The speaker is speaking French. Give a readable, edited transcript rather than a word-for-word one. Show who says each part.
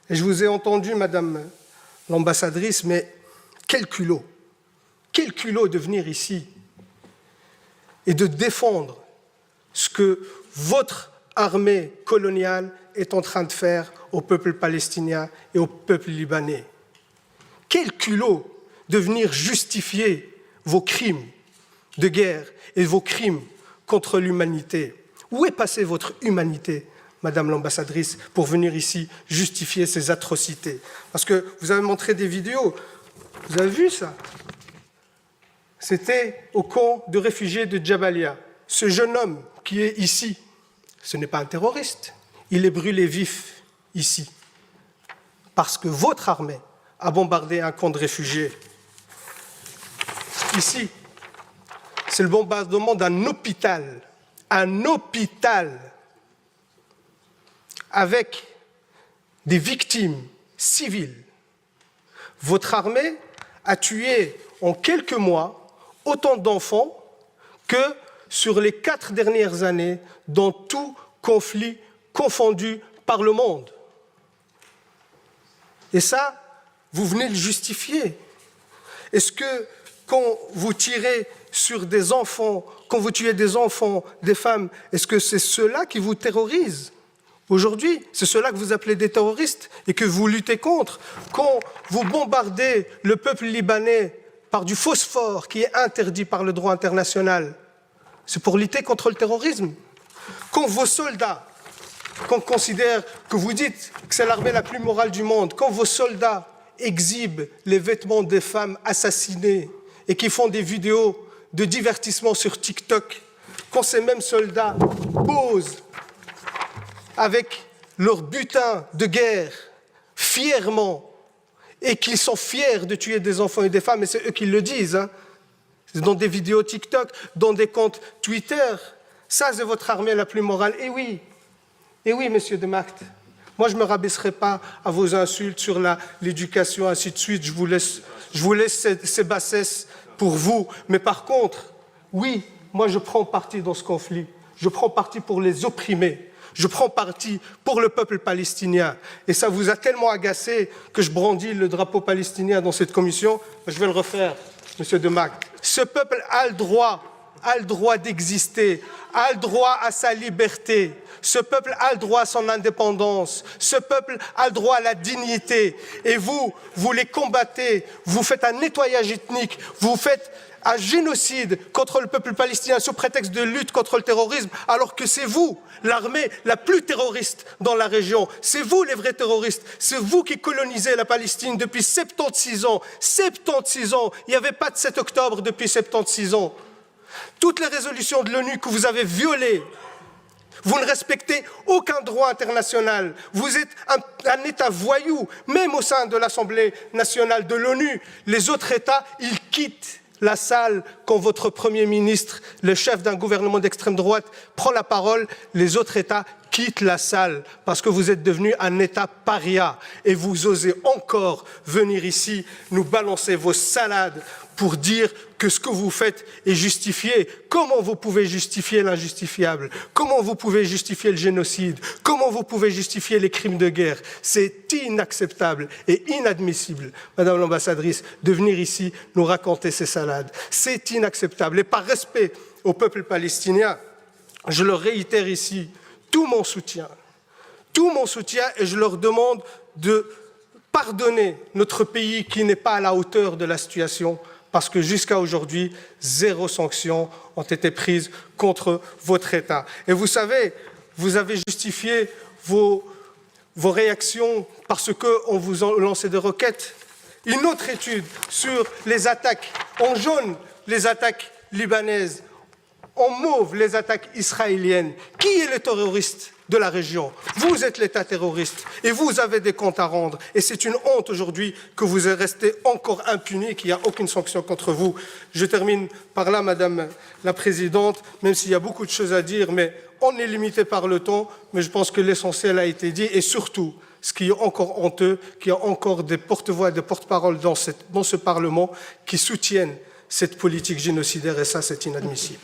Speaker 1: Et je vous ai entendu, Madame l'ambassadrice, mais quel culot de venir ici et de défendre ce que votre armée coloniale est en train de faire au peuple palestinien et au peuple libanais. Quel culot de venir justifier vos crimes de guerre et vos crimes contre l'humanité. Où est passée votre humanité, Madame l'ambassadrice, pour venir ici justifier ces atrocités? Parce que vous avez montré des vidéos, vous avez vu ça? C'était au camp de réfugiés de Jabalia. Ce jeune homme qui est ici, ce n'est pas un terroriste, il est brûlé vif ici, parce que votre armée a bombardé un camp de réfugiés. Ici, c'est le bombardement d'un hôpital, avec des victimes civiles. Votre armée a tué en quelques mois autant d'enfants que sur les 4 dernières années dans tout conflit confondu par le monde. Et ça, vous venez le justifier. Est-ce que quand vous tirez sur des enfants, quand vous tuez des enfants, des femmes, est-ce que c'est ceux-là qui vous terrorisent? Aujourd'hui, c'est ceux-là que vous appelez des terroristes et que vous luttez contre. Quand vous bombardez le peuple libanais par du phosphore qui est interdit par le droit international, c'est pour lutter contre le terrorisme. Quand vos soldats, qu'on considère, que vous dites que c'est l'armée la plus morale du monde, quand vos soldats exhibent les vêtements des femmes assassinées et qui font des vidéos de divertissement sur TikTok, quand ces mêmes soldats posent avec leur butin de guerre fièrement et qu'ils sont fiers de tuer des enfants et des femmes, et c'est eux qui le disent, hein, dans des vidéos TikTok, dans des comptes Twitter, ça c'est votre armée la plus morale. Et oui, monsieur de Macht, moi je ne me rabaisserai pas à vos insultes sur l'éducation, ainsi de suite, je vous laisse ces bassesses pour vous. Mais par contre, oui, moi je prends parti dans ce conflit, je prends parti pour les opprimés, je prends parti pour le peuple palestinien. Et ça vous a tellement agacé que je brandis le drapeau palestinien dans cette commission, je vais le refaire, monsieur de Macht. Ce peuple a le droit d'exister, a le droit à sa liberté. Ce peuple a le droit à son indépendance. Ce peuple a le droit à la dignité. Et vous les combattez, vous faites un nettoyage ethnique, vous faites un génocide contre le peuple palestinien sous prétexte de lutte contre le terrorisme, alors que c'est vous, l'armée la plus terroriste dans la région. C'est vous les vrais terroristes. C'est vous qui colonisez la Palestine depuis 76 ans. 76 ans. Il n'y avait pas de 7 octobre depuis 76 ans. Toutes les résolutions de l'ONU que vous avez violées, vous ne respectez aucun droit international. Vous êtes un État voyou, même au sein de l'Assemblée nationale de l'ONU. Les autres États, ils quittent la salle quand votre Premier ministre, le chef d'un gouvernement d'extrême droite, prend la parole. Les autres États quittent la salle parce que vous êtes devenu un État paria et vous osez encore venir ici nous balancer vos salades pour dire que ce que vous faites est justifié. Comment vous pouvez justifier l'injustifiable? Comment vous pouvez justifier le génocide? Comment vous pouvez justifier les crimes de guerre? C'est inacceptable et inadmissible, Madame l'ambassadrice, de venir ici nous raconter ces salades. C'est inacceptable. Et par respect au peuple palestinien, je leur réitère ici tout mon soutien, et je leur demande de pardonner notre pays qui n'est pas à la hauteur de la situation, parce que jusqu'à aujourd'hui, 0 sanction ont été prises contre votre État. Et vous savez, vous avez justifié vos réactions parce qu'on vous a lancé des roquettes. Une autre étude sur les attaques en jaune, les attaques libanaises, en mauve, les attaques israéliennes. Qui est le terroriste de la région? Vous êtes l'État terroriste et vous avez des comptes à rendre. Et c'est une honte aujourd'hui que vous restez encore impuni, qu'il n'y a aucune sanction contre vous. Je termine par là, Madame la Présidente, même s'il y a beaucoup de choses à dire, mais on est limité par le temps, mais je pense que l'essentiel a été dit. Et surtout, ce qui est encore honteux, qu'il y a encore des porte-voix et des porte-paroles dans ce Parlement qui soutiennent cette politique génocidaire, et ça, c'est inadmissible.